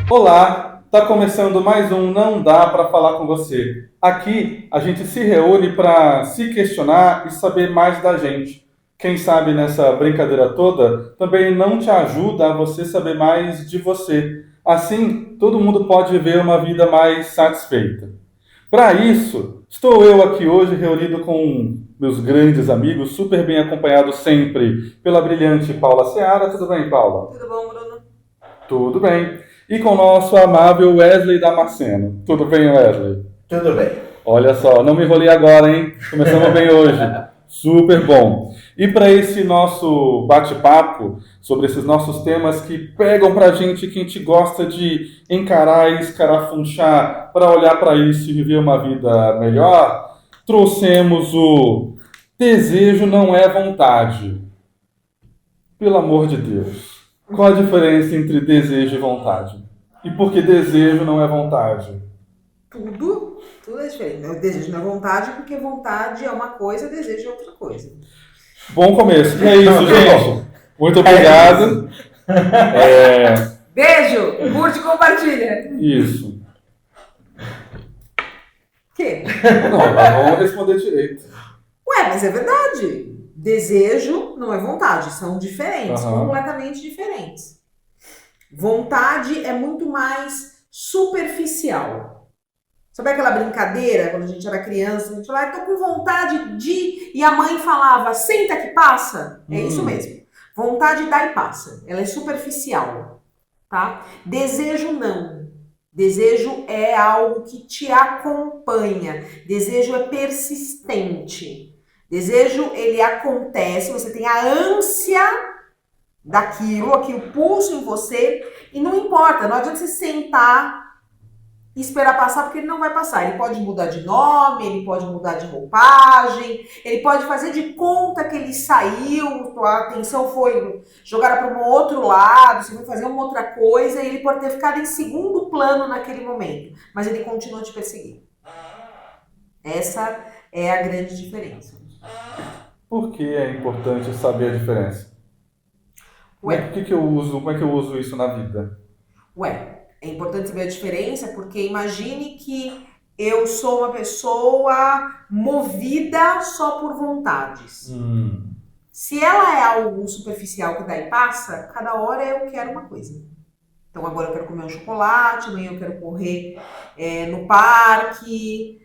Olá, tá começando mais um Não Dá para Falar com Você. Aqui a gente se reúne para se questionar e saber mais da gente. Quem sabe nessa brincadeira toda também não te ajuda a você saber mais de você. Assim, todo mundo pode viver uma vida mais satisfeita. Para isso, estou eu aqui hoje reunido com meus grandes amigos, super bem acompanhado sempre pela brilhante Paula Seara. Tudo bem, Paula? Tudo bom, Bruno? Tudo bem. E com o nosso amável Wesley Damasceno. Tudo bem, Wesley? Tudo bem. Olha só, não me enrolei agora, hein? Começamos bem hoje. Super bom. E para esse nosso bate-papo sobre esses nossos temas que pegam pra gente, que a gente gosta de encarar e escarafunchar para olhar para isso e viver uma vida melhor, trouxemos o desejo não é vontade. Pelo amor de Deus. Qual a diferença entre desejo e vontade? E por que desejo não é vontade? Tudo é diferente. O desejo não é vontade, porque vontade é uma coisa, desejo é outra coisa. Bom começo. E é isso, gente. Muito É obrigado. isso. Beijo! Curte e compartilha! Isso. Quê? Não, vamos responder direito. Ué, mas é verdade. Desejo não é vontade, são diferentes, Aham. completamente diferentes. Vontade é muito mais superficial. Sabe aquela brincadeira, quando a gente era criança, a gente falava, tô com vontade de... E a mãe falava, senta que passa. É isso mesmo. Vontade dá e passa. Ela é superficial, tá? Desejo não. Desejo é algo que te acompanha. Desejo é persistente. Desejo, ele acontece, você tem a ânsia daquilo, aquilo pulso em você, e não importa, não adianta você sentar e esperar passar, porque ele não vai passar. Ele pode mudar de nome, ele pode mudar de roupagem, ele pode fazer de conta que ele saiu, tua atenção foi jogada para um outro lado, você vai fazer uma outra coisa, e ele pode ter ficado em segundo plano naquele momento, mas ele continua te perseguindo. Essa é a grande diferença. Por que é importante saber a diferença? Ué, Como é que eu uso isso na vida? é importante saber a diferença, porque imagine que eu sou uma pessoa movida só por vontades. Se ela é algo superficial que dá e passa, cada hora eu quero uma coisa. Então agora eu quero comer um chocolate, amanhã eu quero correr no parque,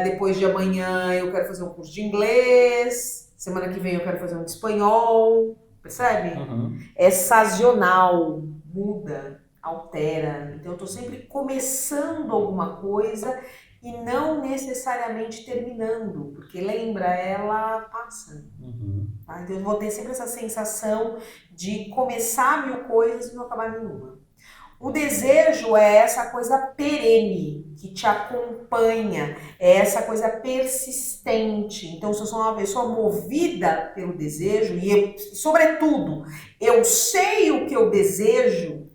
depois de amanhã eu quero fazer um curso de inglês, semana que vem eu quero fazer um de espanhol, percebe? Uhum. É sazonal, muda, altera. Então eu estou sempre começando alguma coisa e não necessariamente terminando, porque lembra, ela passa. Uhum. Tá? Então eu vou ter sempre essa sensação de começar mil coisas e não acabar nenhuma. O desejo é essa coisa perene, que te acompanha, é essa coisa persistente. Então, se eu sou uma pessoa movida pelo desejo, sobretudo, eu sei o que eu desejo,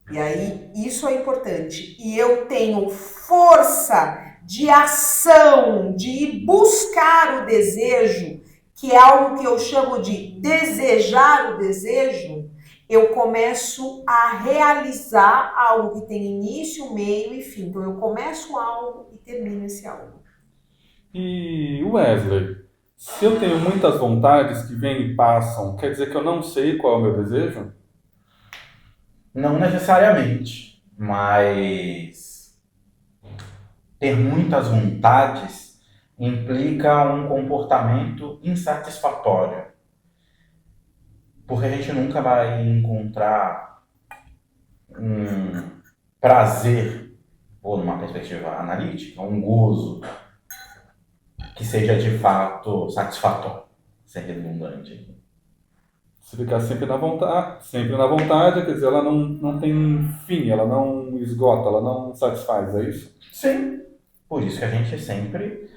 e aí isso é importante, e eu tenho força de ação, de ir buscar o desejo, que é algo que eu chamo de desejar o desejo, eu começo a realizar algo que tem início, meio e fim. Então eu começo algo e termino esse algo. E Wesley, se eu tenho muitas vontades que vêm e passam, quer dizer que eu não sei qual é o meu desejo? Não necessariamente, mas ter muitas vontades implica um comportamento insatisfatório, porque a gente nunca vai encontrar um prazer, ou numa perspectiva analítica, um gozo que seja de fato satisfatório, ser redundante aqui. Se ficar sempre na vontade, quer dizer, ela não tem fim, ela não esgota, ela não satisfaz, é isso? Sim, por isso que a gente sempre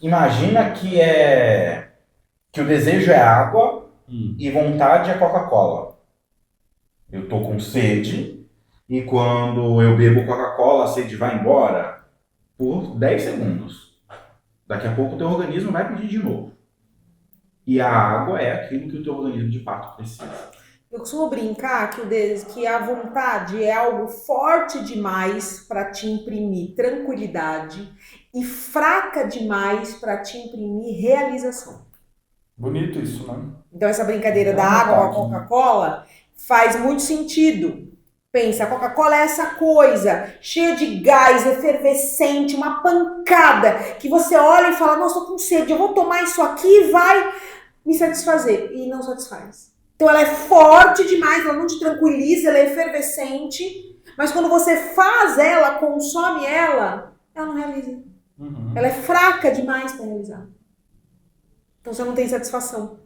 imagina que o desejo é água e vontade é Coca-Cola. Eu tô com sede e quando eu bebo Coca-Cola, a sede vai embora por 10 segundos. Daqui a pouco o teu organismo vai pedir de novo. E a água é aquilo que o teu organismo de fato precisa. Eu costumo brincar que a vontade é algo forte demais para te imprimir tranquilidade e fraca demais para te imprimir realização. Bonito isso, né? Então essa brincadeira da água com a Coca-Cola faz muito sentido. Pensa, a Coca-Cola é essa coisa cheia de gás, efervescente, uma pancada, que você olha e fala, nossa, tô com sede, eu vou tomar isso aqui e vai me satisfazer. E não satisfaz. Então ela é forte demais, ela não te tranquiliza, ela é efervescente, mas quando você faz ela, consome ela não realiza. Ela é fraca demais para realizar. Então você não tem satisfação.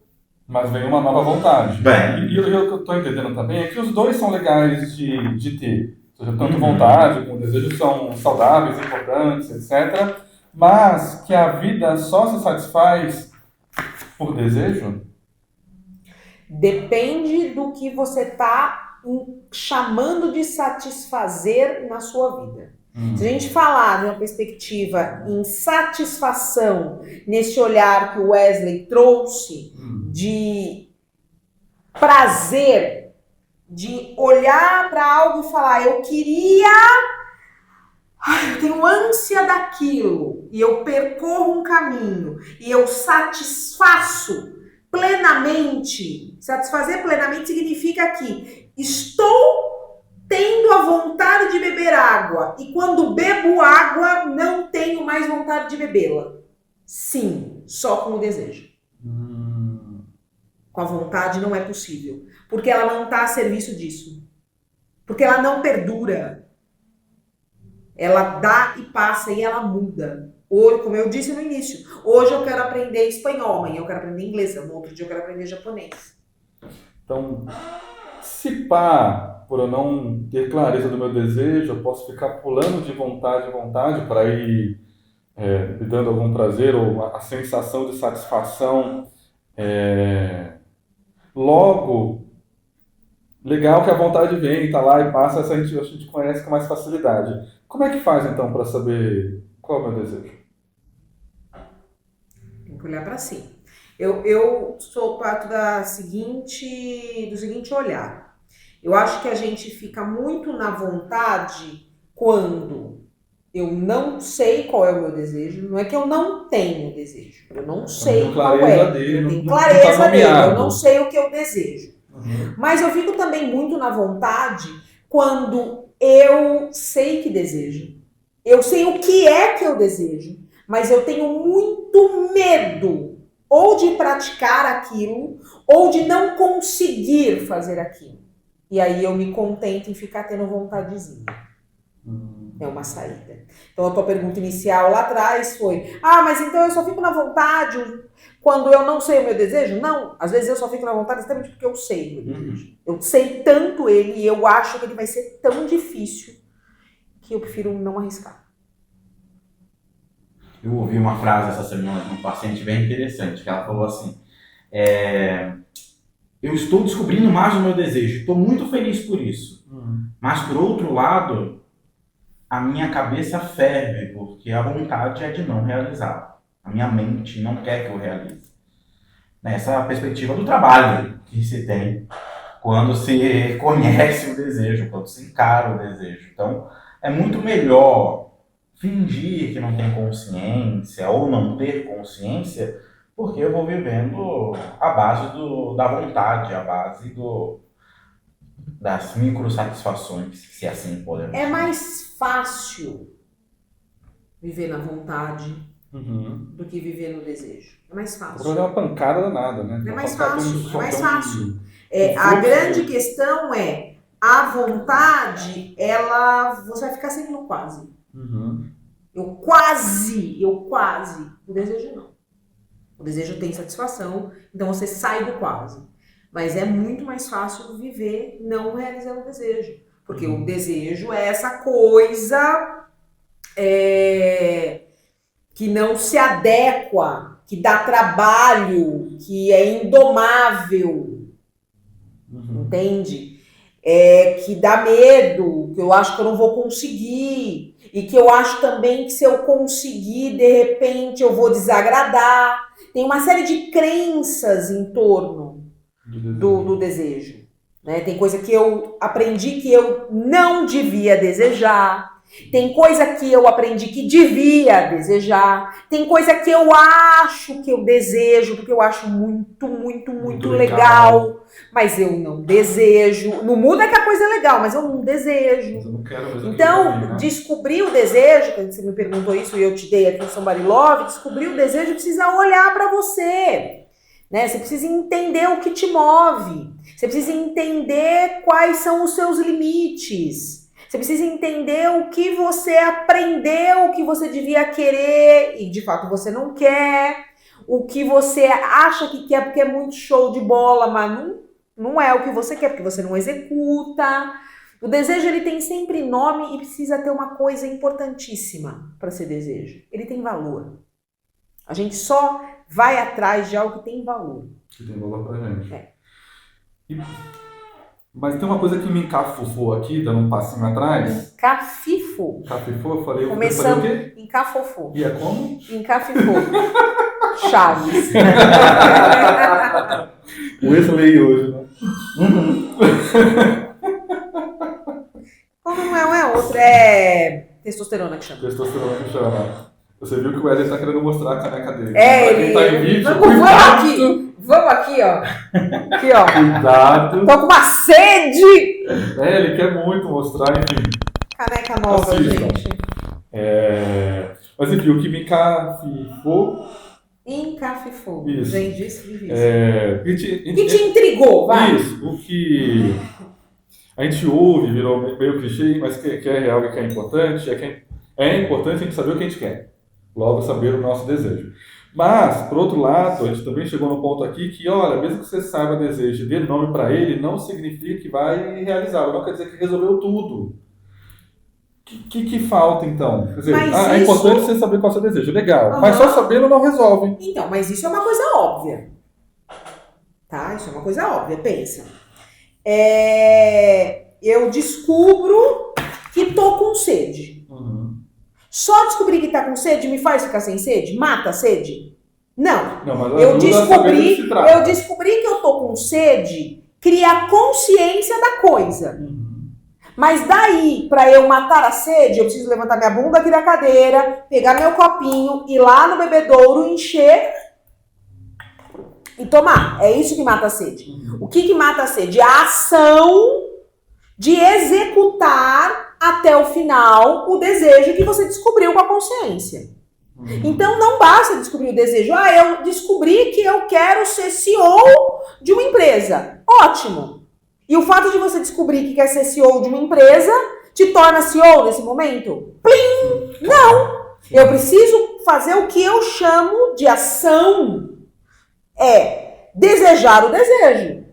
Mas vem uma nova vontade. Bem. E o que eu estou entendendo também é que os dois são legais de ter. Ou seja, tanto vontade como desejo são saudáveis, importantes, etc. Mas que a vida só se satisfaz por desejo? Depende do que você está chamando de satisfazer na sua vida. Se a gente falar de uma perspectiva em satisfação, nesse olhar que o Wesley trouxe, de prazer, de olhar para algo e falar, eu tenho ânsia daquilo, e eu percorro um caminho, e eu satisfaço plenamente. Satisfazer plenamente significa que estou tendo a vontade de beber água, e quando bebo água, não tenho mais vontade de bebê-la. Sim, só com o desejo. Com a vontade não é possível, porque ela não está a serviço disso. Porque ela não perdura. Ela dá e passa e ela muda. Hoje, como eu disse no início, hoje eu quero aprender espanhol, amanhã eu quero aprender inglês, no outro dia eu quero aprender japonês. Então, se pá, por eu não ter clareza do meu desejo, eu posso ficar pulando de vontade em vontade para ir me dando algum prazer ou a sensação de satisfação. Logo, legal que a vontade vem, tá lá e passa, a gente conhece com mais facilidade. Como é que faz então para saber qual é o meu desejo? Tem que olhar para si. Eu sou parte do seguinte olhar. Eu acho que a gente fica muito na vontade quando eu não sei qual é o meu desejo. Não é que eu não tenho desejo. Eu não sei qual é. Eu tenho clareza dele. Eu não sei o que eu desejo. Mas eu fico também muito na vontade quando eu sei que desejo. Eu sei o que é que eu desejo. Mas eu tenho muito medo ou de praticar aquilo ou de não conseguir fazer aquilo. E aí eu me contento em ficar tendo vontadezinha. É uma saída. Então a tua pergunta inicial lá atrás foi, mas então eu só fico na vontade quando eu não sei o meu desejo? Não, às vezes eu só fico na vontade exatamente porque eu sei o meu desejo. Eu sei tanto ele e eu acho que ele vai ser tão difícil que eu prefiro não arriscar. Eu ouvi uma frase essa semana de um paciente bem interessante, que ela falou assim, eu estou descobrindo mais o meu desejo, estou muito feliz por isso, mas por outro lado, a minha cabeça ferve, porque a vontade é de não realizar. A minha mente não quer que eu realize. Essa é a perspectiva do trabalho que se tem quando se conhece o desejo, quando se encara o desejo. Então, é muito melhor fingir que não tem consciência ou não ter consciência, porque eu vou vivendo a base da vontade, a base das microsatisfações, se assim podemos dizer. É mais fácil viver na vontade do que viver no desejo. É mais fácil. É uma pancada danada, né? É mais fácil. A grande questão é a vontade, você vai ficar sempre no quase. Eu quase. O desejo não. O desejo tem satisfação, então você sai do quase. Mas é muito mais fácil viver não realizando o desejo. Porque o desejo é essa coisa que não se adequa, que dá trabalho, que é indomável. Entende? Que dá medo, que eu acho que eu não vou conseguir. E que eu acho também que se eu conseguir, de repente, eu vou desagradar. Tem uma série de crenças em torno do desejo. né? Tem coisa que eu aprendi que eu não devia desejar. Tem coisa que eu aprendi que devia desejar. Tem coisa que eu acho que eu desejo, porque eu acho muito legal. Mas eu não desejo. Não muda que a coisa é legal, mas eu não desejo. Mas eu não quero mesmo Então, né? descobrir o desejo, quando você me perguntou isso e eu te dei aqui em Somebody Love, descobrir o desejo precisa olhar para você. Né? Você precisa entender o que te move. Você precisa entender quais são os seus limites. Você precisa entender o que você aprendeu, o que você devia querer e de fato você não quer. O que você acha que quer porque é muito show de bola, mas não é o que você quer porque você não executa. O desejo ele tem sempre nome e precisa ter uma coisa importantíssima para ser desejo. Ele tem valor. A gente só vai atrás de algo que tem valor. Que tem valor pra gente. Mas tem uma coisa que me encafufou aqui, dando um passinho atrás. Cafifo. Cafifou, eu falei, Começamos o quê? encafofou. E é como? Encafifou. Chaves. O Wesley hoje, né? Como não é outro, é testosterona que chama. Testosterona que chama. Você viu que o Wesley tá querendo mostrar a caneca dele. É, Pra quem tá em vídeo, Vamos aqui, ó. Aqui, ó. Cuidado. Tô com uma sede! Ele quer muito mostrar, enfim. Caneca nova, Assistam. gente. Mas enfim, o que me encafifou. Encafifou. Isso. Gente, isso que difícil. O O que te intrigou, vai? Isso, o que a gente ouve, virou meio clichê, mas que é real e que é importante, é importante a gente saber o que a gente quer. Logo, saber o nosso desejo. Mas, por outro lado, a gente também chegou no ponto aqui que, olha, mesmo que você saiba o desejo e dê nome para ele, não significa que vai realizá-lo. Não quer dizer que resolveu tudo. O que falta, então? Quer dizer, é importante você saber qual é o seu desejo. Legal. Mas só sabendo não resolve. Então, mas isso é uma coisa óbvia. Tá? Isso é uma coisa óbvia. Pensa. Eu descubro que tô com sede. Só descobrir que tá com sede me faz ficar sem sede? Mata a sede? Não. Mas Eu descobri que eu tô com sede, cria consciência da coisa. Mas daí, pra eu matar a sede, eu preciso levantar minha bunda aqui da cadeira, pegar meu copinho, ir lá no bebedouro, encher e tomar. É isso que mata a sede. O que mata a sede? A ação de executar até o final o desejo que você descobriu com a consciência. Então não basta descobrir o desejo. Eu descobri que eu quero ser CEO de uma empresa. Ótimo. E o fato de você descobrir que quer ser CEO de uma empresa te torna CEO nesse momento? Plim! Não! Eu preciso fazer o que eu chamo de ação. Desejar o desejo.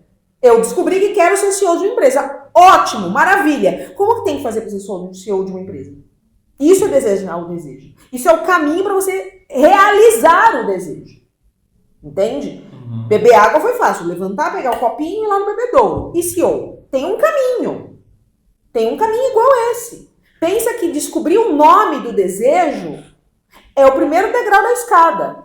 Eu descobri que quero ser CEO de uma empresa. Ótimo, maravilha. Como que tem que fazer para ser CEO de uma empresa? Isso é desejar o desejo. Isso é o caminho para você realizar o desejo. Entende? Beber água foi fácil. Levantar, pegar o copinho e ir lá no bebedouro. E CEO? Tem um caminho. Tem um caminho igual esse. Pensa que descobrir o nome do desejo é o primeiro degrau da escada.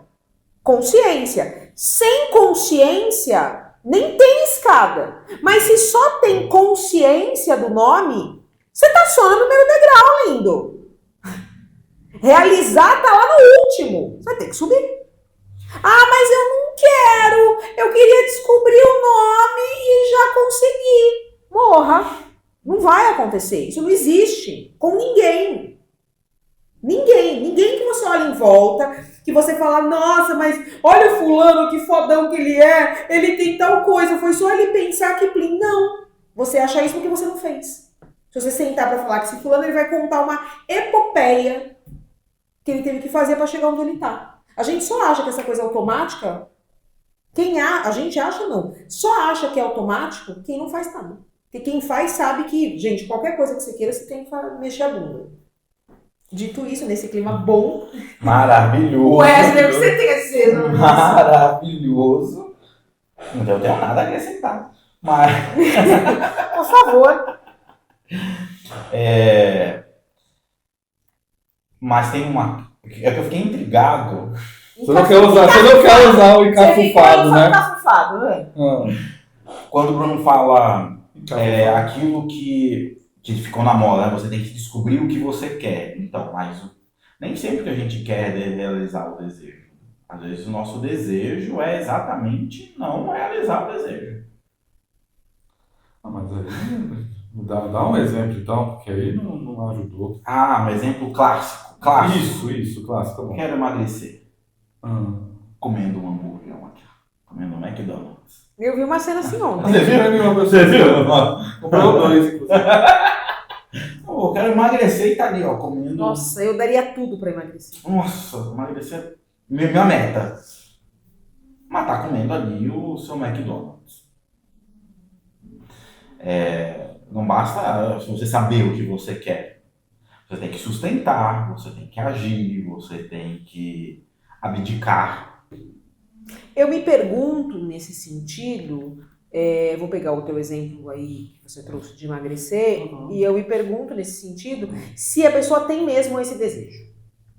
Consciência. Sem consciência, nem tem escada. Mas se só tem consciência do nome, você tá só no primeiro degrau, lindo. Realizar tá lá no último. Você vai ter que subir. Mas eu não quero. Eu queria descobrir o nome e já consegui. Morra. Não vai acontecer. Isso não existe com ninguém. Ninguém que você olha em volta, que você fala, nossa, mas olha o fulano, que fodão que ele tem tal coisa, foi só ele pensar que plim. Não, você acha isso porque você não fez. Se você sentar pra falar que esse fulano, ele vai contar uma epopeia que ele teve que fazer pra chegar onde ele tá. A gente só acha que essa coisa é automática, a gente acha não, só acha que é automático quem não faz nada. Porque quem faz sabe que, gente, qualquer coisa que você queira, você tem que mexer a bunda. Dito isso, nesse clima bom. Maravilhoso. Wesley, o que você tem a dizer? Maravilhoso. Não tenho nada a acrescentar. Mas... Por favor. Mas tem uma... É que eu fiquei intrigado. Você não quer usar o encafufado, né? Encafufado, né? Quando o Bruno fala aquilo que ficou na moda, né? Você tem que descobrir o que você quer. Então, mas nem sempre que a gente quer realizar o desejo. Às vezes o nosso desejo é exatamente não realizar o desejo. Mas aí, dá um exemplo então, porque aí não ajudou. Um exemplo clássico. Isso, clássico. Bom. Quero emagrecer. Comendo um hambúrguer aqui. Comendo um McDonald's. Eu vi uma cena assim ontem. Você viu? Comprou 2, inclusive. Eu quero emagrecer e tá ali, ó, comendo. Nossa, eu daria tudo pra emagrecer. Nossa, emagrecer é minha meta. Mas tá comendo ali o seu McDonald's. Não basta você saber o que você quer. Você tem que sustentar, você tem que agir, você tem que abdicar. Eu me pergunto nesse sentido, vou pegar o teu exemplo aí que você trouxe de emagrecer, e eu me pergunto nesse sentido se a pessoa tem mesmo esse desejo.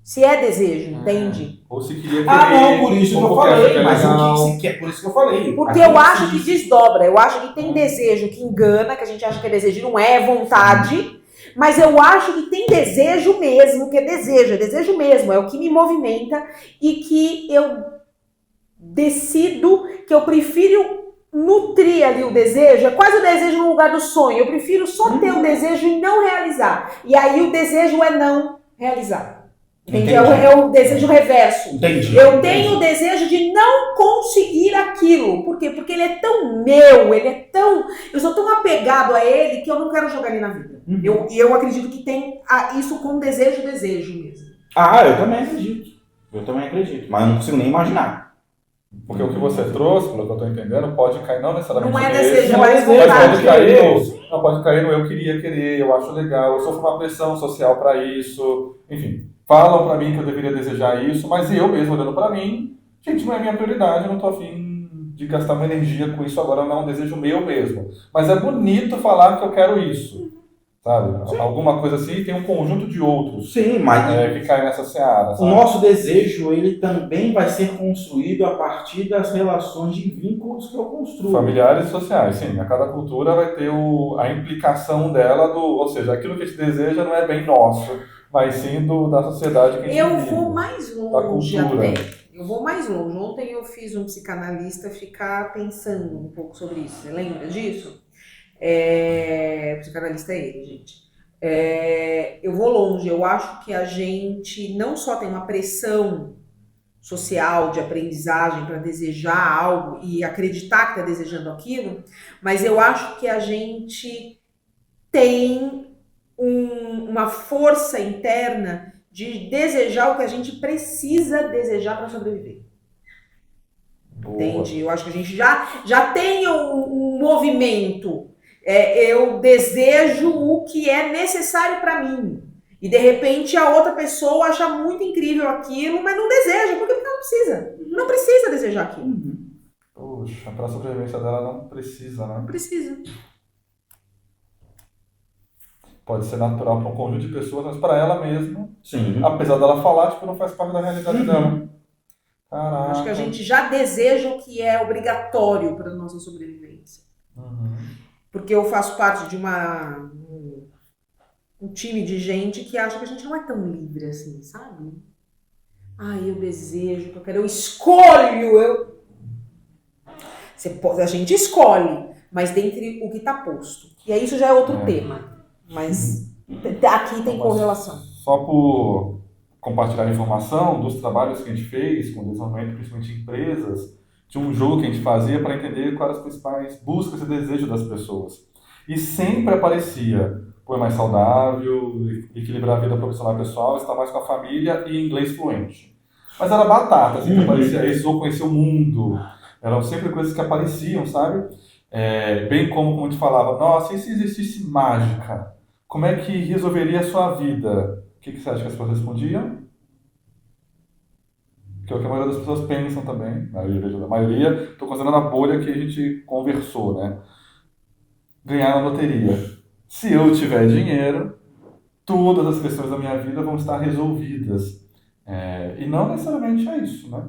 Se é desejo, entende? Ou se queria querer. Não, por isso que eu falei. Mas o que se quer? Por isso que eu falei. Porque eu acho que desdobra. Eu acho que tem desejo que engana, que a gente acha que é desejo e não é vontade. Mas eu acho que tem desejo mesmo, que é desejo mesmo. É o que me movimenta e que eu decido que eu prefiro nutrir ali o desejo. É quase o desejo no lugar do sonho. Eu prefiro só ter o desejo e não realizar. E aí o desejo é não realizar. Entendi. É o desejo reverso. Entendi. Eu tenho o desejo de não conseguir aquilo. Por quê? Porque ele é tão meu, eu sou tão apegado a ele que eu não quero jogar ele na vida. Eu acredito que tem isso com desejo mesmo. Eu também acredito. Mas eu não consigo nem imaginar. Porque o que você trouxe, pelo que eu estou entendendo, pode cair não necessariamente não é nesse, desejo, mas vontade. pode cair no eu queria querer, eu acho legal, eu sofro uma pressão social para isso, enfim. Falam para mim que eu deveria desejar isso, mas eu mesmo olhando para mim, gente, não é minha prioridade, eu não tô afim de gastar uma energia com isso agora, não é um desejo meu mesmo. Mas é bonito falar que eu quero isso, sabe? Sim. Alguma coisa assim, tem um conjunto de outros. Sim, mas que cai nessa seara. O nosso desejo, ele também vai ser construído a partir das relações de vínculos que eu construo. Familiares e sociais, sim. A cada cultura vai ter a implicação dela, ou seja, aquilo que a gente deseja não é bem nosso, mas sim da sociedade que a gente vive. Eu vou mais longe até. Eu vou mais longe. Ontem eu fiz um psicanalista ficar pensando um pouco sobre isso. Você lembra disso? O psicanalista é ele, gente. Eu vou longe. Eu acho que a gente não só tem uma pressão social de aprendizagem para desejar algo e acreditar que está desejando aquilo, mas eu acho que a gente tem uma força interna de desejar o que a gente precisa desejar para sobreviver. Boa. Entende? Eu acho que a gente já tem um movimento. Eu desejo o que é necessário para mim. E de repente a outra pessoa acha muito incrível aquilo, mas não deseja, porque ela não precisa. Não precisa desejar aquilo. Poxa, para a sobrevivência dela não precisa, né? Não precisa. Pode ser natural para um conjunto de pessoas, mas para ela mesma, sim. Apesar dela falar, não faz parte da realidade dela. Caraca. Acho que a gente já deseja o que é obrigatório para a nossa sobrevivência. Porque eu faço parte de um time de gente que acha que a gente não é tão livre assim, sabe? Eu desejo, eu quero, eu escolho. A gente escolhe, mas dentre o que está posto. E aí isso já é outro tema. Mas aqui tem correlação. Só por compartilhar informação dos trabalhos que a gente fez com desenvolvimento, principalmente em empresas, tinha um jogo que a gente fazia para entender quais as principais buscas e desejos das pessoas. E sempre aparecia, é mais saudável, equilibrar a vida profissional e pessoal, estar mais com a família e inglês fluente. Mas era batata, sempre aparecia isso, ou conhecer o mundo. Eram sempre coisas que apareciam, sabe? Bem como a gente falava, nossa, e se existisse mágica? Como é que resolveria a sua vida? O que você acha que as pessoas respondiam? Que é o que a maioria das pessoas pensam também. A maioria, estou considerando a bolha que a gente conversou, né? Ganhar na loteria. Se eu tiver dinheiro, todas as questões da minha vida vão estar resolvidas. E não necessariamente é isso, né?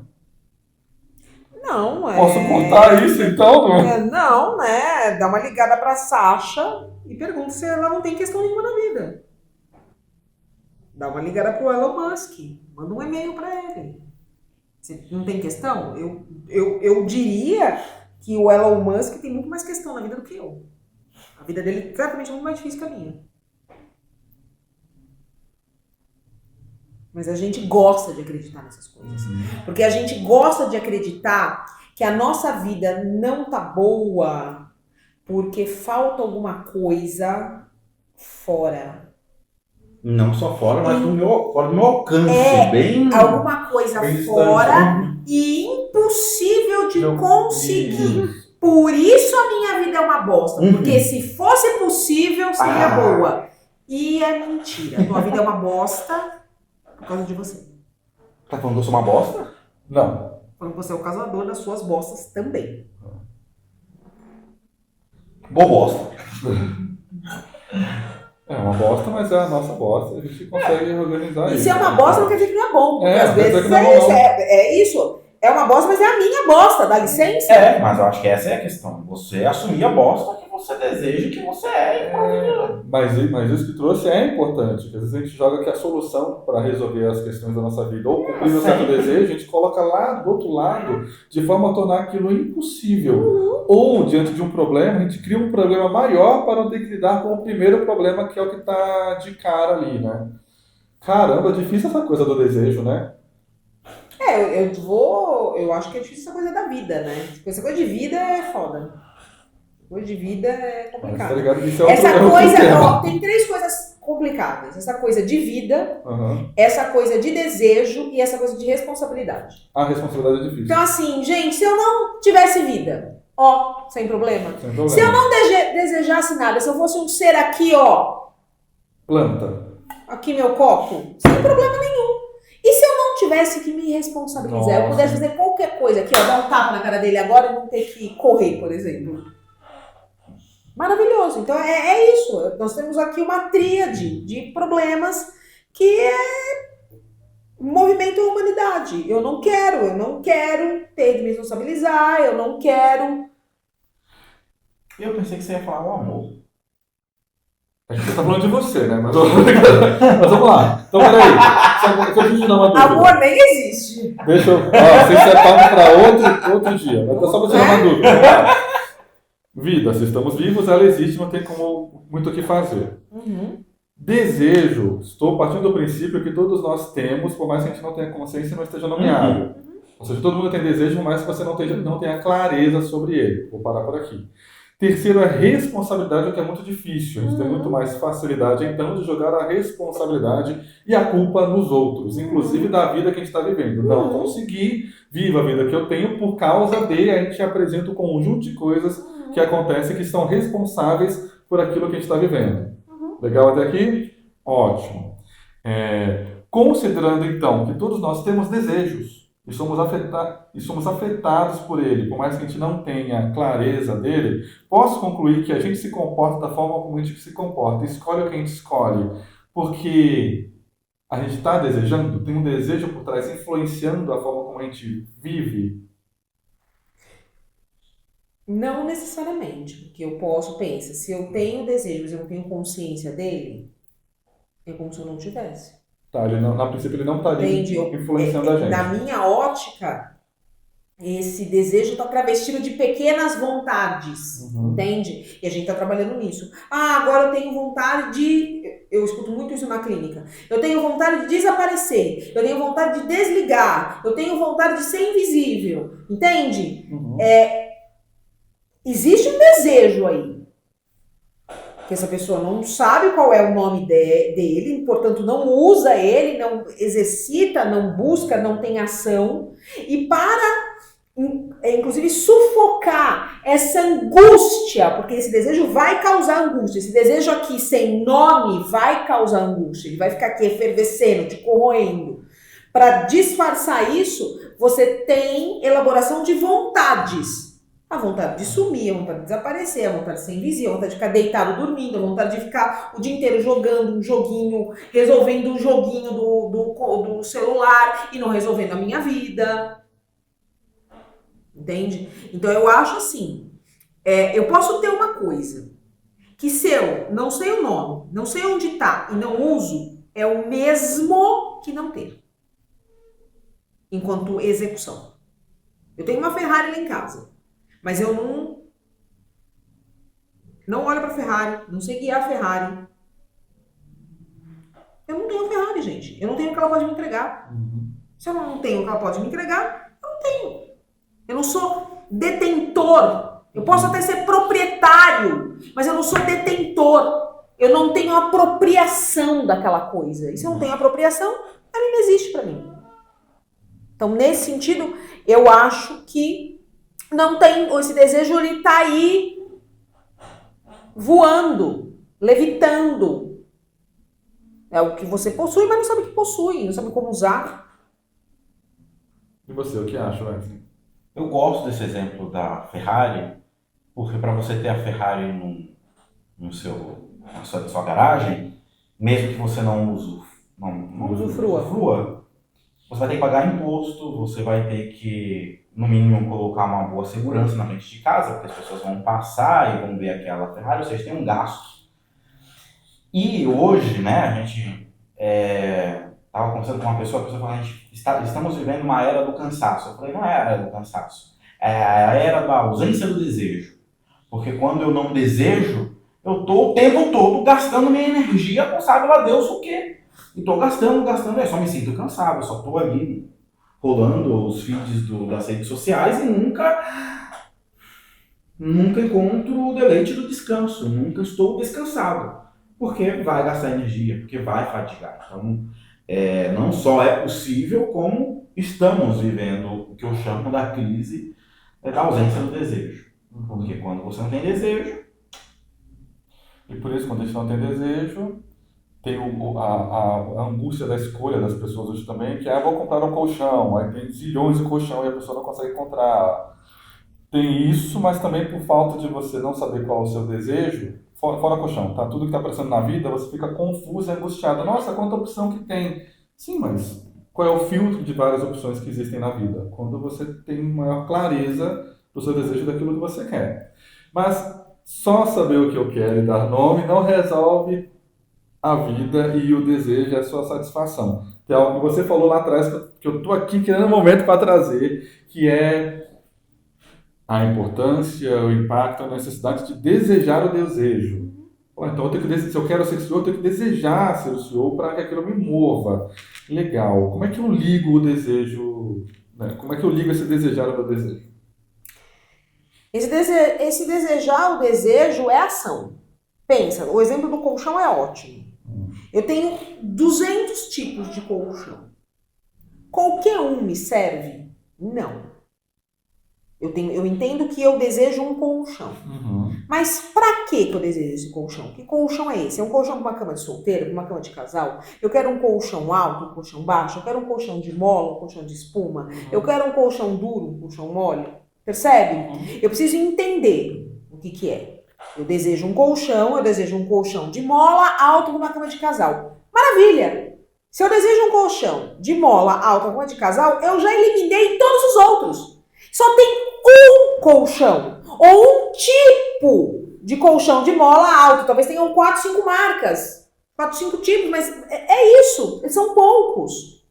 Não, Posso contar isso então? Não, né? Dá uma ligada pra Sasha e pergunta se ela não tem questão nenhuma na vida. Dá uma ligada pro Elon Musk. Manda um e-mail pra ele. Você não tem questão? Eu diria que o Elon Musk tem muito mais questão na vida do que eu. A vida dele é certamente muito mais difícil que a minha. Mas a gente gosta de acreditar nessas coisas. Porque a gente gosta de acreditar que a nossa vida não tá boa porque falta alguma coisa fora. Não só fora, mas fora do meu alcance. Bem, alguma coisa bem fora distante. e impossível de Eu- conseguir. Por isso a minha vida é uma bosta. Porque se fosse possível, seria boa. E é mentira. A tua vida é uma bosta por causa de você. Tá falando que eu sou uma bosta? Não. Falando que você é o causador das suas bostas também. Boa bosta. É uma bosta, mas é a nossa bosta. A gente consegue organizar E isso. se é uma bosta, não quer dizer que não é bom. Porque às quer dizer vezes que não é é isso. bom. É isso. É uma bosta, mas é a minha bosta. Dá licença? Mas eu acho que essa é a questão. Você assumir a bosta que você deseja que você é. Mas isso que trouxe é importante. Às vezes a gente joga que a solução para resolver as questões da nossa vida ou cumprir um certo desejo, a gente coloca lá do outro lado de forma a tornar aquilo impossível. Ou, diante de um problema, a gente cria um problema maior para não ter que lidar com o primeiro problema, que é o que está de cara ali, né? Caramba, é difícil essa coisa do desejo, né? Eu acho que é difícil essa coisa da vida, né? Essa coisa de vida é foda. Coisa de vida é Mas complicado. tá ligado que isso é outro, Essa é outro coisa, tema. ó, tem 3 coisas complicadas. Essa coisa de vida, Uhum. essa coisa de desejo e essa coisa de responsabilidade. A responsabilidade é difícil. Então assim, gente, se eu não tivesse vida, ó, sem problema. Sem problema. Se eu não desejasse nada, se eu fosse um ser aqui, ó, Planta. aqui meu copo, sem problema nenhum. E se eu não tivesse que me responsabilizar, eu Nossa. pudesse fazer qualquer coisa aqui, ó, dar um tapa na cara dele agora e não ter que correr, por exemplo. Maravilhoso. Então é isso. Nós temos aqui uma tríade de problemas que movimenta a humanidade. Eu não quero ter que me responsabilizar, eu não quero. Eu pensei que você ia falar o amor. A gente tá falando de você, né? Mas vamos lá. Então, peraí. Deixa eu te dar uma dúvida. Amor nem existe. Deixa eu. Ó, vocês separam para outro dia. Mas só pra tirar uma dúvida. Vamos lá. Vida, se estamos vivos, ela existe, não tem como muito o que fazer. Desejo, estou partindo do princípio que todos nós temos, por mais que a gente não tenha consciência e não esteja nomeado. Ou seja, todo mundo tem desejo, mas você não tenha clareza sobre ele. Vou parar por aqui. Terceiro é responsabilidade, o que é muito difícil. A gente tem muito mais facilidade, então, de jogar a responsabilidade e a culpa nos outros, inclusive da vida que a gente está vivendo. Não consegui, viva a vida que eu tenho, por causa dele, a gente apresenta um conjunto de coisas que acontecem que são responsáveis por aquilo que a gente está vivendo. Legal até aqui? Ótimo. Considerando, então, que todos nós temos desejos, e somos afetados por ele, por mais que a gente não tenha clareza dele, posso concluir que a gente se comporta da forma como a gente se comporta, escolhe o que a gente escolhe, porque a gente está desejando, tem um desejo por trás, influenciando a forma como a gente vive. Não necessariamente, porque eu pensa, se eu tenho desejos e eu não tenho consciência dele, é como se eu não tivesse. Tá, a princípio ele não está ali Entendi. influenciando a gente. Na minha ótica, esse desejo está travestido de pequenas vontades, entende? E a gente está trabalhando nisso. Agora eu tenho vontade de... Eu escuto muito isso na clínica. Eu tenho vontade de desaparecer. Eu tenho vontade de desligar. Eu tenho vontade de ser invisível. Entende? Existe um desejo aí. Que essa pessoa não sabe qual é o nome dele, portanto não usa ele, não exercita, não busca, não tem ação. E para, inclusive, sufocar essa angústia, porque esse desejo vai causar angústia. Esse desejo aqui sem nome vai causar angústia. Ele vai ficar aqui efervescendo, te corroendo. Para disfarçar isso, você tem elaboração de vontades. A vontade de sumir, a vontade de desaparecer, a vontade de ser invisível, a vontade de ficar deitado dormindo, a vontade de ficar o dia inteiro jogando um joguinho, resolvendo um joguinho do celular e não resolvendo a minha vida. Entende? Então eu acho assim, eu posso ter uma coisa que se eu não sei o nome, não sei onde tá e não uso, é o mesmo que não ter. Enquanto execução. Eu tenho uma Ferrari lá em casa, mas eu não olho pra Ferrari, não sei guiar a Ferrari. Eu não tenho a Ferrari, gente. Eu não tenho o que ela pode me entregar. Se eu não tenho o que ela pode me entregar, eu não tenho. Eu não sou detentor. Eu posso até ser proprietário, mas eu não sou detentor. Eu não tenho apropriação daquela coisa. E se eu não tenho apropriação, ela não existe pra mim. Então, nesse sentido, eu acho que não tem, esse desejo, ele tá aí voando, levitando. É o que você possui, mas não sabe o que possui, não sabe como usar. E você, o que acha, Wesley? Eu gosto desse exemplo da Ferrari, porque para você ter a Ferrari na sua garagem, mesmo que você não usufrua, você vai ter que pagar imposto, você vai ter que, no mínimo, colocar uma boa segurança na frente de casa, porque as pessoas vão passar e vão ver aquela Ferrari, ou seja, tem um gasto. E hoje, né, a gente estava conversando com uma pessoa, a pessoa falou, estamos vivendo uma era do cansaço. Eu falei, não é a era do cansaço, é a era da ausência do desejo. Porque quando eu não desejo, eu estou o tempo todo gastando minha energia com sabe lá Deus o quê. E estou gastando, eu só me sinto cansado, eu só estou ali rolando os feeds das redes sociais e nunca encontro o deleite do descanso, nunca estou descansado. Porque vai gastar energia, porque vai fatigar. Então, não só é possível, como estamos vivendo o que eu chamo da crise da ausência do desejo. Porque quando você não tem desejo... E por isso, quando a gente não tem desejo, tem a angústia da escolha das pessoas hoje também, que vou comprar um colchão, aí tem zilhões de colchão e a pessoa não consegue encontrar. Tem isso, mas também por falta de você não saber qual é o seu desejo, fora colchão, tá? Tudo que está aparecendo na vida, você fica confuso e angustiado. Nossa, quanta opção que tem. Sim, mas qual é o filtro de várias opções que existem na vida? Quando você tem maior clareza do seu desejo daquilo que você quer. Mas só saber o que eu quero e dar nome não resolve a vida e o desejo e a sua satisfação. Tem algo que você falou lá atrás que eu estou aqui querendo um momento para trazer, que é a importância, o impacto, a necessidade de desejar o desejo. Então, se eu quero ser CEO, eu tenho que desejar ser o CEO para que aquilo me mova. Legal. Como é que eu ligo o desejo? Né? Como é que eu ligo esse desejar ao meu desejo? Esse desejar o desejo é ação. Pensa, o exemplo do colchão é ótimo. Eu tenho 200 tipos de colchão. Qualquer um me serve? Não. Eu entendo que eu desejo um colchão. Mas pra que eu desejo esse colchão? Que colchão é esse? É um colchão com uma cama de solteiro, com uma cama de casal? Eu quero um colchão alto, um colchão baixo? Eu quero um colchão de mola, um colchão de espuma? Eu quero um colchão duro, um colchão mole? Percebe? Eu preciso entender o que é. Eu desejo um colchão de mola alto com uma cama de casal. Maravilha! Se eu desejo um colchão de mola alto com uma cama de casal, eu já eliminei todos os outros. Só tem um colchão, ou um tipo de colchão de mola alto. Talvez tenham 4, 5 marcas, 4, 5 tipos, mas é isso, eles são poucos.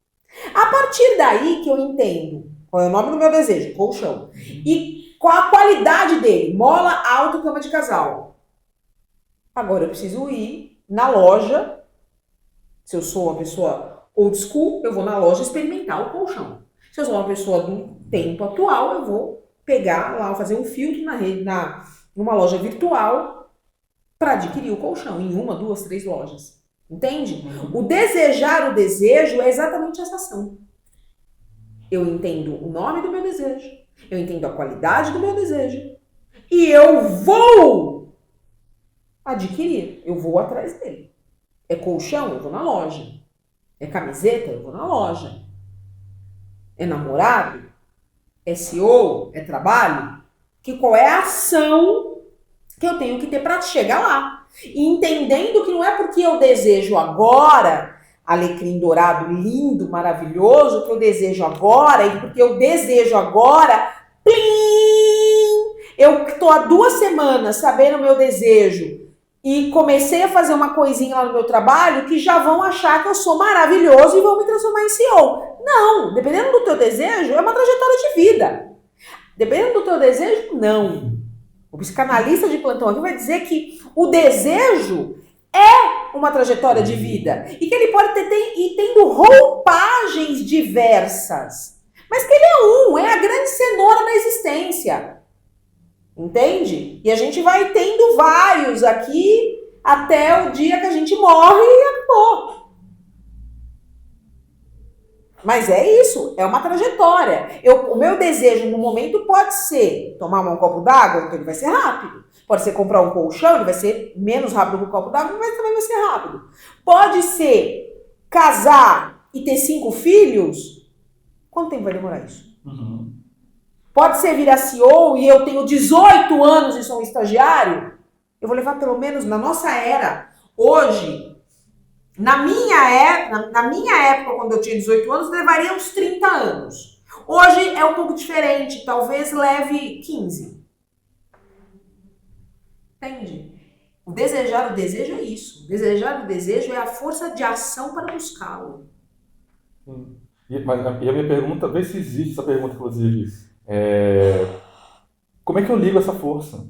A partir daí que eu entendo qual é o nome do meu desejo, colchão, e qual a qualidade dele, mola alto, cama de casal. Agora eu preciso ir na loja, se eu sou uma pessoa old school, eu vou na loja experimentar o colchão. Se eu sou uma pessoa do tempo atual, eu vou pegar lá, fazer um filtro numa loja virtual para adquirir o colchão em 1, 2, 3 lojas. Entende? O desejar o desejo é exatamente essa ação. Eu entendo o nome do meu desejo, eu entendo a qualidade do meu desejo e eu vou adquirir, eu vou atrás dele. É colchão? Eu vou na loja. É camiseta? Eu vou na loja. É namorado? É CEO? É trabalho? Qual é a ação que eu tenho que ter para chegar lá? E entendendo que não é porque eu desejo agora, alecrim dourado lindo, maravilhoso, que eu desejo agora, e porque eu desejo agora, plim, tô há 2 semanas sabendo o meu desejo e comecei a fazer uma coisinha lá no meu trabalho que já vão achar que eu sou maravilhoso e vão me transformar em CEO. Não, dependendo do teu desejo, é uma trajetória de vida. Dependendo do teu desejo, não. O psicanalista de plantão aqui vai dizer que o desejo é uma trajetória de vida e que ele pode ter e tendo roupagens diversas, mas que ele é a grande cenoura da existência. Entende? E a gente vai tendo vários aqui até o dia que a gente morre e acabou. Mas é isso, é uma trajetória. O meu desejo no momento pode ser tomar um copo d'água, então ele vai ser rápido. Pode ser comprar um colchão, ele vai ser menos rápido que o copo d'água, mas também vai ser rápido. Pode ser casar e ter 5 filhos. Quanto tempo vai demorar isso? Uhum. Pode ser virar CEO e eu tenho 18 anos e sou um estagiário. Eu vou levar pelo menos na nossa era. Hoje, na minha época, quando eu tinha 18 anos, levaria uns 30 anos. Hoje é um pouco diferente, talvez leve 15. Entende? O desejo é isso. O desejar o desejo é a força de ação para buscá-lo. E a minha pergunta, vê se existe essa pergunta, inclusive, como é que eu ligo essa força?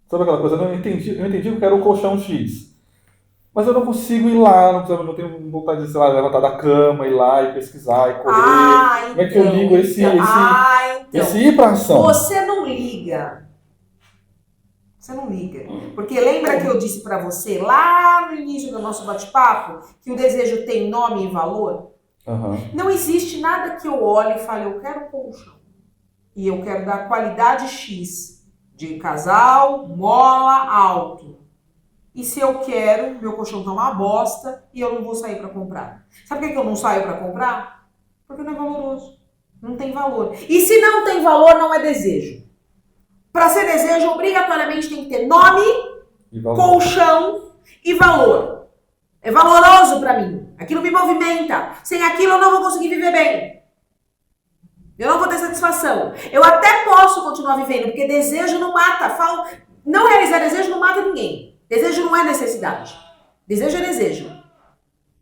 Sabe aquela coisa? Eu entendi que eu quero um colchão X. Mas eu não consigo ir lá, não tenho vontade de, sei lá, levantar da cama, ir lá e pesquisar e correr. Como é que eu ligo esse ir pra ação? Você não liga. Você não liga. Porque lembra que eu disse pra você, lá no início do nosso bate-papo, que o desejo tem nome e valor? Uhum. Não existe nada que eu olhe e fale, eu quero um colchão. E eu quero dar qualidade X de casal, mola, alto. E se eu quero, meu colchão tá uma bosta e eu não vou sair pra comprar. Sabe por que eu não saio pra comprar? Porque não é valoroso. Não tem valor. E se não tem valor, não é desejo. Para ser desejo, obrigatoriamente tem que ter nome, colchão e valor. É valoroso para mim. Aquilo me movimenta. Sem aquilo eu não vou conseguir viver bem. Eu não vou ter satisfação. Eu até posso continuar vivendo, porque desejo não mata. Não realizar desejo não mata ninguém. Desejo não é necessidade. Desejo é desejo.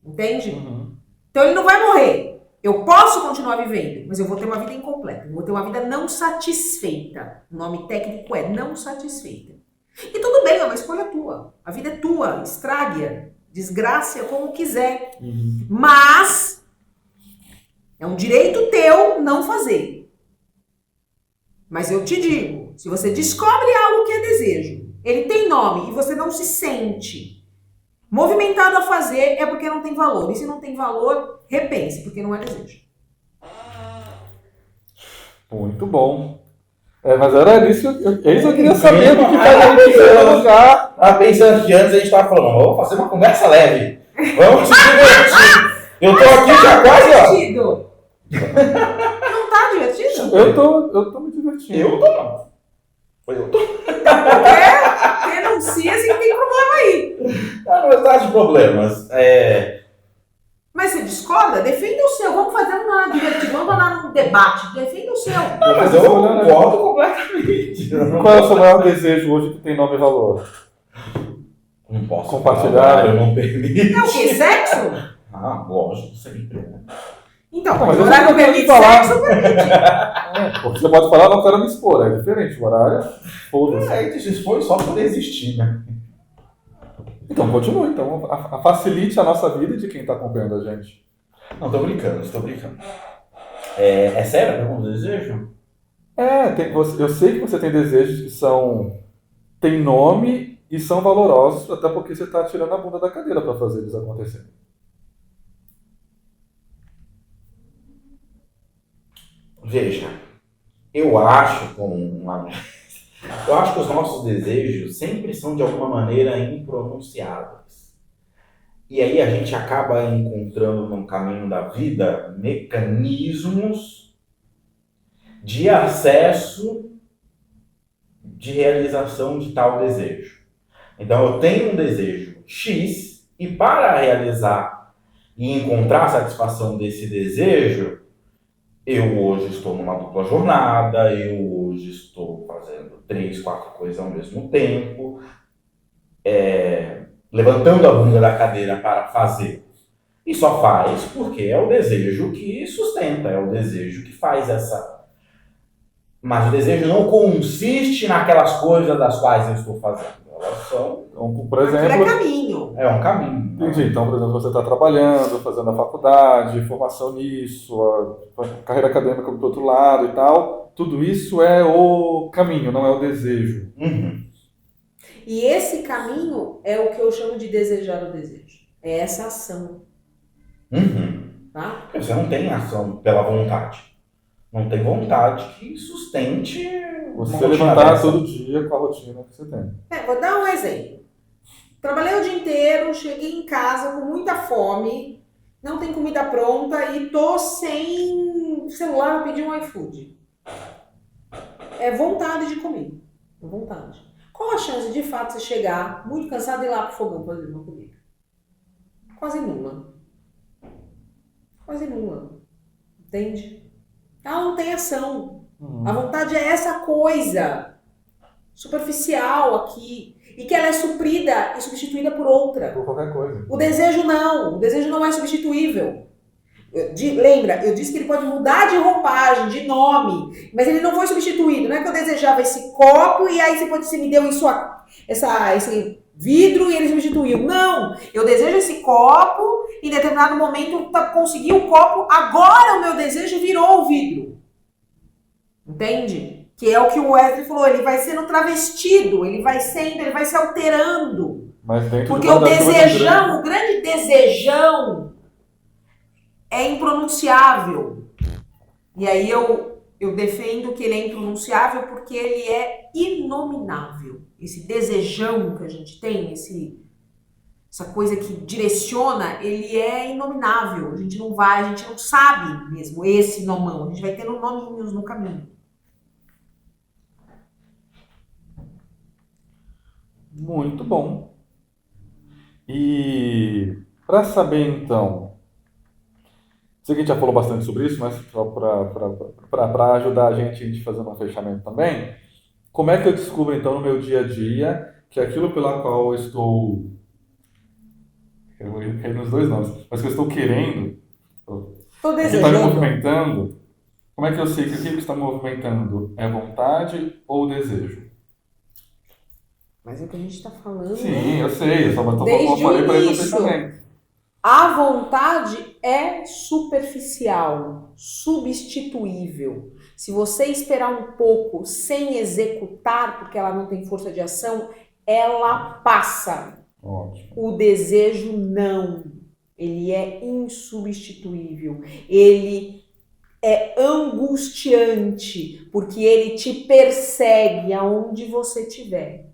Entende? Uhum. Então ele não vai morrer. Eu posso continuar vivendo, mas eu vou ter uma vida incompleta. Eu vou ter uma vida não satisfeita. O nome técnico é não satisfeita. E tudo bem, é uma escolha tua. A vida é tua. Estrague-a, desgrace-a como quiser. Uhum. Mas é um direito teu não fazer. Mas eu te digo, se você descobre algo que é desejo, ele tem nome e você não se sente movimentado a fazer, é porque não tem valor. E se não tem valor, repense, porque não é desejo. Muito bom. Mas era isso que eu queria saber do que faz a gente já. Tava pensando que antes a gente tava falando, vamos fazer uma conversa leve. Vamos se divertir. Eu tô aqui já quase, ó. Divertido. Não tá divertido? Eu tô me divertindo. Eu tô não. Pois eu tô. Denuncia se tem problema aí. Não tá de problemas. Mas você discorda? Defenda o seu. Vamos fazer uma divertido. Vamos lá num debate. Defenda o seu. Não, mas eu concordo completamente. Qual é o seu maior desejo hoje que tem nome e valor? Não posso compartilhar. Eu não permite. É o quê? Sexo? Lógico, sempre. Então, Não, mas mas o horário eu não permite falar. sexo, permite. Porque você pode falar, não quero me expor. É diferente. O horário, foda-se. A gente se expõe só por existir, né? Então, continue. Então, facilite a nossa vida de quem está acompanhando a gente. Não, tô brincando. É sério a pergunta do desejo? Eu sei que você tem desejos que tem nome e são valorosos, até porque você está tirando a bunda da cadeira para fazer eles acontecerem. Veja, eu acho que os nossos desejos sempre são de alguma maneira impronunciáveis. E aí a gente acaba encontrando no caminho da vida mecanismos de acesso, de realização de tal desejo. Então eu tenho um desejo X e para realizar e encontrar a satisfação desse desejo, eu hoje estou numa dupla jornada, eu hoje estou fazendo 3, 4 coisas ao mesmo tempo, levantando a bunda da cadeira para fazer. E só faz porque é o desejo que sustenta, é o desejo que faz essa... Mas o desejo não consiste naquelas coisas das quais eu estou fazendo. Elas são... Então, por Aquilo exemplo... é caminho. É um caminho. Entendi. Então, por exemplo, você está trabalhando, fazendo a faculdade, formação nisso, a carreira acadêmica do outro lado e tal. Tudo isso é o caminho, não é o desejo. Uhum. E esse caminho é o que eu chamo de desejar o desejo. É essa ação, Uhum. tá? Porque você não tem ação pela vontade. Não tem vontade que sustente Você uma rotina levantar dessa. todo dia com a rotina que você tem. Vou dar um exemplo. Trabalhei o dia inteiro, cheguei em casa com muita fome, não tem comida pronta e tô sem celular para pedir um iFood. É vontade de comer. É vontade. Qual a chance de fato você chegar muito cansado e ir lá pro fogão fazer uma comida? Quase nula. Quase nula. Entende? Ela não tem ação. A vontade é essa coisa superficial aqui e que ela é suprida e substituída por outra. Por qualquer coisa. O desejo não é substituível. Lembra, eu disse que ele pode mudar de roupagem, de nome, mas ele não foi substituído. Não é que eu desejava esse copo e aí você me deu esse vidro e ele substituiu. Não, eu desejo esse copo, em determinado momento eu consegui o copo, agora o meu desejo virou o vidro. Entende? Que é o que o Wesley falou, ele vai sendo travestido, ele vai se alterando. Mas dentro Porque do o guarda-chuva desejão, o grande desejão é impronunciável. E aí eu defendo que ele é impronunciável porque ele é inominável. Esse desejão que a gente tem, essa coisa que direciona, ele é inominável. A gente não sabe mesmo esse nomão. A gente vai tendo nominhos no caminho. Muito bom. E para saber então, sei que a gente já falou bastante sobre isso, mas só para ajudar a gente fazendo um fechamento também, como é que eu descubro então no meu dia a dia que aquilo pela qual eu estou, eu vou cair nos dois nomes, mas que eu estou querendo, Estou que está me desejando. movimentando, como é que eu sei que aquilo que está me movimentando é vontade ou desejo? Mas é o que a gente está falando. Sim, eu sei, eu só Desde falei o para início. vocês também. A vontade é superficial, substituível. Se você esperar um pouco sem executar, porque ela não tem força de ação, ela passa. Ótimo. O desejo não. Ele é insubstituível. Ele é angustiante, porque ele te persegue aonde você estiver.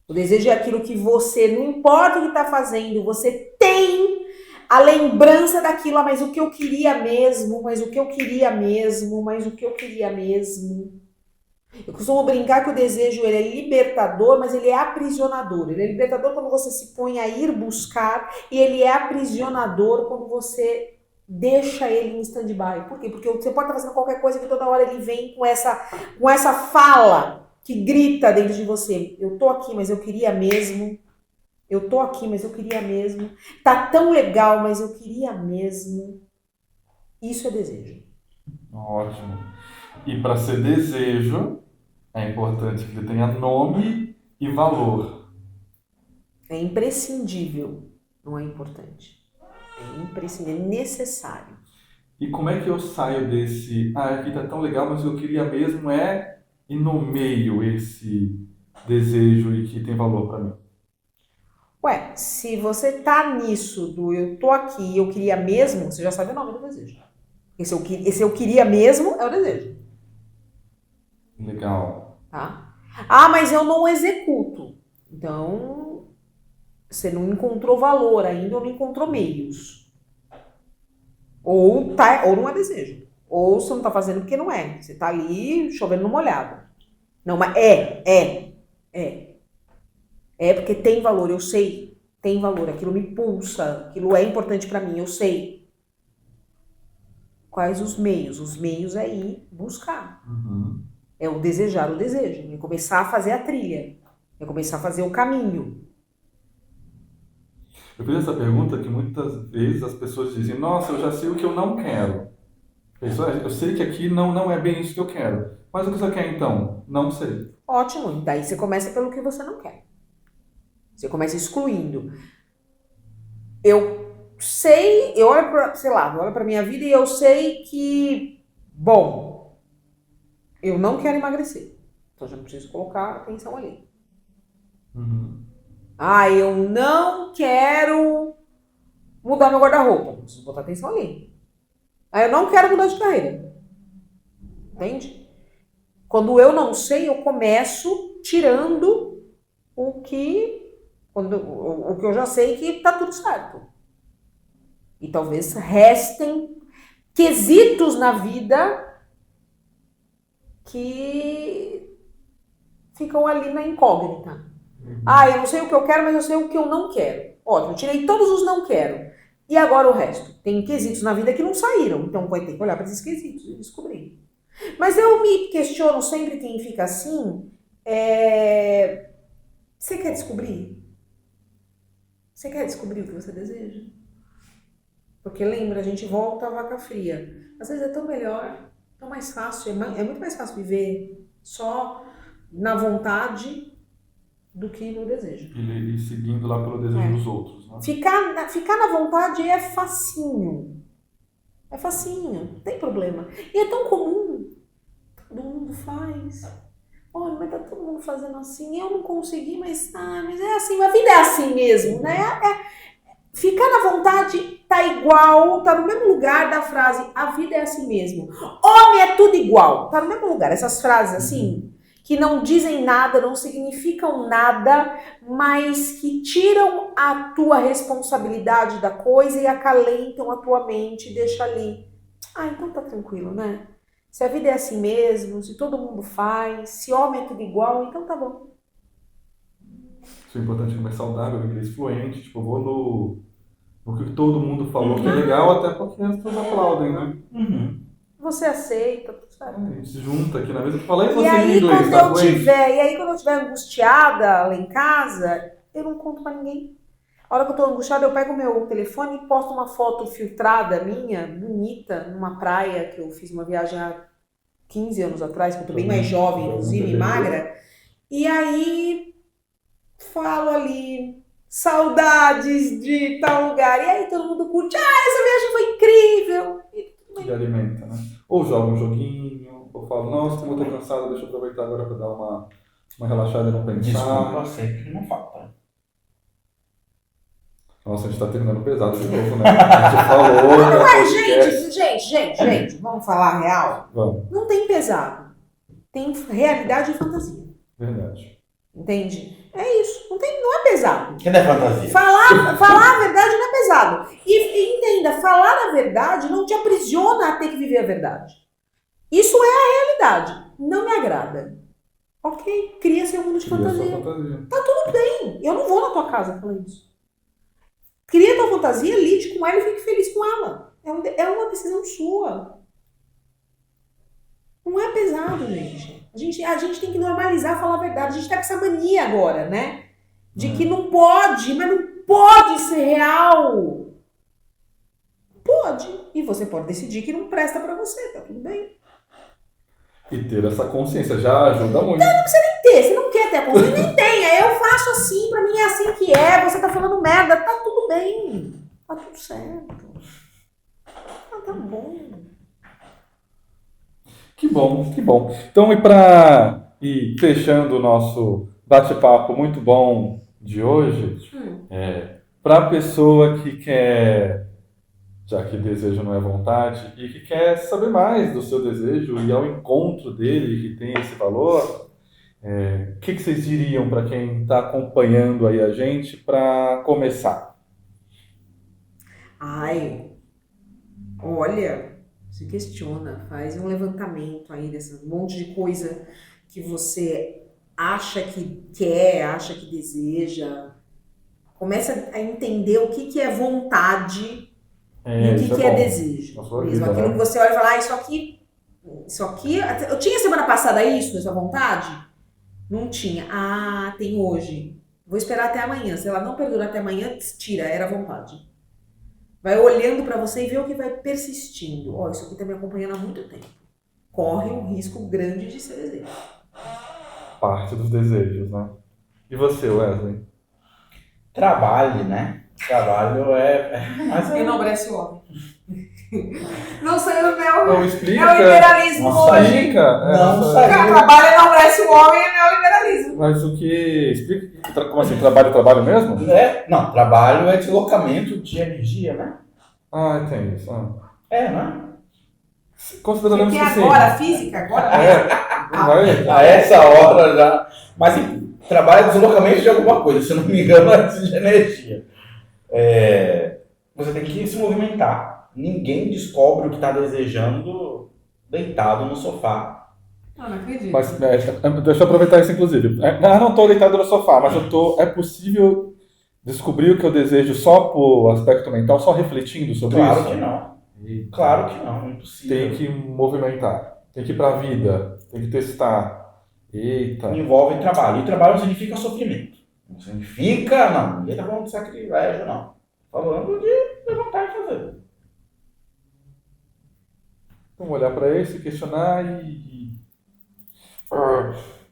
O desejo é aquilo que você, não importa o que está fazendo, você tem a lembrança daquilo, mas o que eu queria mesmo, mas o que eu queria mesmo, mas o que eu queria mesmo. Eu costumo brincar que o desejo ele é libertador, mas ele é aprisionador. Ele é libertador quando você se põe a ir buscar e ele é aprisionador quando você deixa ele em stand-by. Por quê? Porque você pode estar fazendo qualquer coisa que toda hora ele vem com essa fala que grita dentro de você. Eu tô aqui, mas eu queria mesmo. Eu tô aqui, mas eu queria mesmo. Tá tão legal, mas eu queria mesmo. Isso é desejo. Ótimo. E para ser desejo, é importante que ele tenha nome e valor. É imprescindível, não é importante. É imprescindível, é necessário. E como é que eu saio desse, aqui tá tão legal, mas eu queria mesmo e nomeio esse desejo e que tem valor para mim? Ué, se você tá nisso do eu tô aqui e eu queria mesmo, você já sabe o nome do desejo. Esse eu queria mesmo é o desejo. Legal. Tá? Ah, mas eu não executo. Então, você não encontrou valor ainda ou não encontrou meios. Ou não é desejo. Ou você não tá fazendo porque não é. Você tá ali chovendo no molhado. Não, mas é. É porque tem valor, eu sei. Tem valor, aquilo me pulsa, aquilo é importante pra mim, eu sei. Quais os meios? Os meios é ir buscar. Uhum. É o desejar o desejo, é começar a fazer a trilha, é começar a fazer o caminho. Eu fiz essa pergunta que muitas vezes as pessoas dizem, nossa, eu já sei o que eu não quero. Eu sei que aqui não é bem isso que eu quero. Mas o que você quer então? Não sei. Ótimo, daí você começa pelo que você não quer. Você começa excluindo. Eu sei, eu olho pra, sei lá, eu olho pra minha vida e eu sei que, bom, eu não quero emagrecer. Então já não preciso colocar atenção ali. Uhum. Eu não quero mudar meu guarda-roupa. Não preciso botar atenção ali. Eu não quero mudar de carreira. Entende? Quando eu não sei, eu começo tirando o que eu já sei que tá tudo certo. E talvez restem quesitos na vida que ficam ali na incógnita. Eu não sei o que eu quero, mas eu sei o que eu não quero. Ótimo, eu tirei todos os não quero. E agora o resto? Tem quesitos na vida que não saíram. Então vai ter que olhar para esses quesitos e descobrir. Mas eu me questiono sempre quem fica assim. Você quer descobrir? Você quer descobrir o que você deseja? Porque lembra, a gente volta à vaca fria. Às vezes é tão melhor, tão mais fácil. É muito mais fácil viver só na vontade do que no desejo. E seguindo lá pelo desejo dos outros, né? Ficar na vontade é facinho. É facinho, não tem problema. E é tão comum. Todo mundo faz. Olha, mas tá todo mundo fazendo assim. Eu não consegui, mas é assim. A vida é assim mesmo, né? Ficar na vontade tá igual, tá no mesmo lugar da frase a vida é assim mesmo. Homem é tudo igual. Tá no mesmo lugar. Essas frases assim, que não dizem nada, não significam nada, mas que tiram a tua responsabilidade da coisa e acalentam a tua mente e deixa ali. Então tá tranquilo, né? Se a vida é assim mesmo, se todo mundo faz, se homem é tudo igual, então tá bom. Isso é importante comer saudável, inglês fluente, tipo, eu vou no que todo mundo falou que é legal, até porque as pessoas aplaudem, né? Uhum. Você aceita, tudo certo. A gente se junta aqui na mesa pra falar e E você em aí, inglês, quando tá eu fluente? estiver angustiada lá em casa, eu não conto pra ninguém. A hora que eu tô angustiada, eu pego o meu telefone e posto uma foto filtrada minha, bonita, numa praia, que eu fiz uma viagem há 15 anos atrás, que eu tô bem mais jovem, inclusive, magra. E aí, falo ali, saudades de tal lugar. E aí todo mundo curte, essa viagem foi incrível. Que alimenta, né? Ou joga um joguinho, ou fala, nossa, como eu tô cansado, deixa eu aproveitar agora pra dar uma relaxada e não pensar. Desculpa, sempre não falta. Nossa, a gente tá terminando pesado de novo, né? A gente falou. Gente, vamos falar a real? Vamos, Não tem pesado. Tem realidade e fantasia. verdade. Entende? É isso. Não é pesado. Que não é fantasia? Falar a verdade não é pesado. E entenda, falar a verdade não te aprisiona a ter que viver a verdade. Isso é a realidade. Não me agrada. Ok, cria seu mundo de Cria sua fantasia. fantasia. Tá tudo bem. Eu não vou na tua casa falar isso. Cria tua fantasia, lide com ela e fique feliz com ela. É uma decisão sua. Não é pesado, gente. A gente tem que normalizar falar a verdade. A gente tá com essa mania agora, né? De que não pode, mas não pode ser real. Pode. E você pode decidir que não presta pra você, tá tudo bem. E ter essa consciência já ajuda muito. Você não quer ter a consciência, nem tenha. Eu faço assim, pra mim é assim que é. Você tá falando merda, tá tudo bem. Tá tudo certo. Tá bom. Que bom, que bom. Então, e para ir fechando o nosso bate-papo muito bom de hoje, para a pessoa que quer, já que desejo não é vontade, e que quer saber mais do seu desejo e ao encontro dele, que tem esse valor, o que vocês diriam para quem está acompanhando aí a gente para começar? Olha, se questiona, faz um levantamento aí desse monte de coisa que você acha que quer, acha que deseja. Começa a entender o que é vontade e o que é desejo. Na sua Mesmo vida, aquilo né? que você olha e fala, isso aqui isso aqui. Eu tinha semana passada isso, essa vontade? Não tinha. Ah, tem hoje. Vou esperar até amanhã. Se ela não perdurar até amanhã, tira, era vontade. Vai olhando pra você e vê o que vai persistindo. Ó, isso aqui tá me acompanhando há muito tempo. Corre um risco grande de ser desejo. Parte dos desejos, né? E você, Wesley? Trabalho, né? Trabalho mas Enobrece o homem. Não sei o meu. Não, explica. Neoliberalismo Nossa, hoje. Explica. Não essa- saiu. Trabalho enobrece o homem é neoliberalismo. Mas o que... Explica. Como assim? Trabalho mesmo? Não, trabalho é deslocamento de energia, né? Ah, tem isso. Ah. Né? Considerando Porque que sim. agora, física, agora. Vai. A essa hora já. Mas enfim, trabalho é deslocamento de alguma coisa, se não me engano, é de energia. Você tem que se movimentar. Ninguém descobre o que está desejando deitado no sofá. Não acredito. Mas, deixa eu aproveitar isso, inclusive. Não estou deitado no sofá, mas é possível descobrir o que eu desejo só por aspecto mental, só refletindo sobre Claro isso? que não. E Claro que não, impossível. tem que movimentar, tem que ir para a vida, tem que testar. Eita. Envolve trabalho. E trabalho não significa sofrimento. Não significa, não. Ninguém tá falando de sacrilégio, não. Falando de levantar e fazer. Vamos olhar para isso, questionar e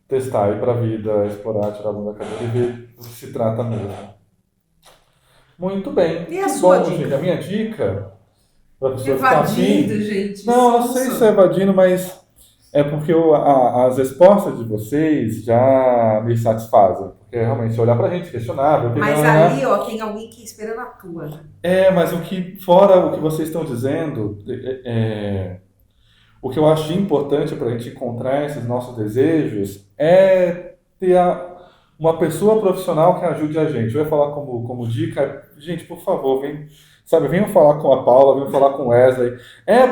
testar, ir para a vida, explorar, tirar a bunda da cadeira e ver do que se trata mesmo. Muito bem. E a Que sua bom, dica? gente. A minha dica, para a pessoa que tá afim... Evadindo, gente. Não, eu não sei se é evadindo, mas é porque as respostas de vocês já me satisfazem. Porque realmente, se olhar pra gente, questionar, ver o que Mas não, ali, ó, tem alguém que esperando a tua. mas fora o que vocês estão dizendo, o que eu acho importante para a gente encontrar esses nossos desejos é ter uma pessoa profissional que ajude a gente. Eu ia falar como dica, gente, por favor, venham falar com a Paula, venham falar com o Wesley.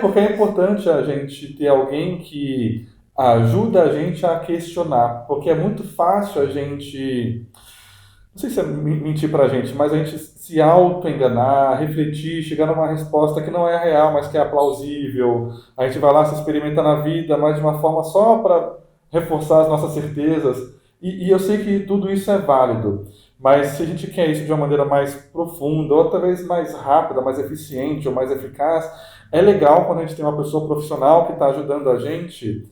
Porque é importante a gente ter alguém que ajuda a gente a questionar, porque é muito fácil a gente, não sei se é mentir pra gente, mas a gente se auto-enganar, refletir, chegar numa resposta que não é real, mas que é plausível. A gente vai lá, se experimenta na vida, mas de uma forma só para reforçar as nossas certezas. E eu sei que tudo isso é válido, mas se a gente quer isso de uma maneira mais profunda, ou talvez mais rápida, mais eficiente ou mais eficaz, é legal quando a gente tem uma pessoa profissional que está ajudando a gente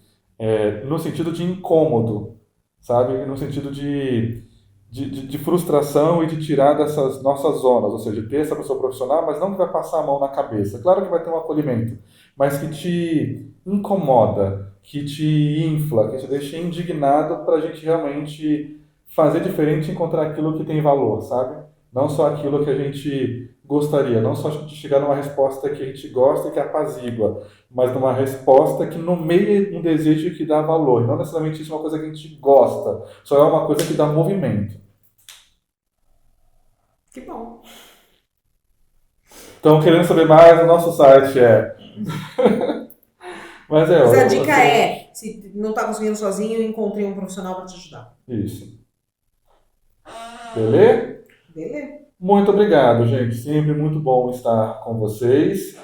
no sentido de incômodo, sabe? No sentido de frustração e de tirar dessas nossas zonas, ou seja, ter essa pessoa profissional, mas não que vai passar a mão na cabeça. Claro que vai ter um acolhimento, mas que te incomoda, que te infla, que te deixa indignado para a gente realmente fazer diferente e encontrar aquilo que tem valor, sabe? Não só aquilo que a gente gostaria, não só de chegar numa resposta que a gente gosta e que apazigua, mas numa resposta que nomeia um desejo que dá valor. Não necessariamente isso é uma coisa que a gente gosta, só é uma coisa que dá movimento. Que bom. Então, querendo saber mais, o nosso site Mas a dica é, se não está conseguindo sozinho, encontre um profissional para te ajudar. Isso. Beleza? Beleza. Muito obrigado, gente. Sempre muito bom estar com vocês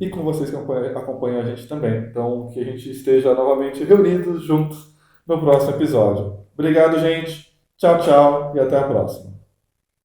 e com vocês que acompanham a gente também. Então, que a gente esteja novamente reunidos juntos no próximo episódio. Obrigado, gente. Tchau, tchau e até a próxima.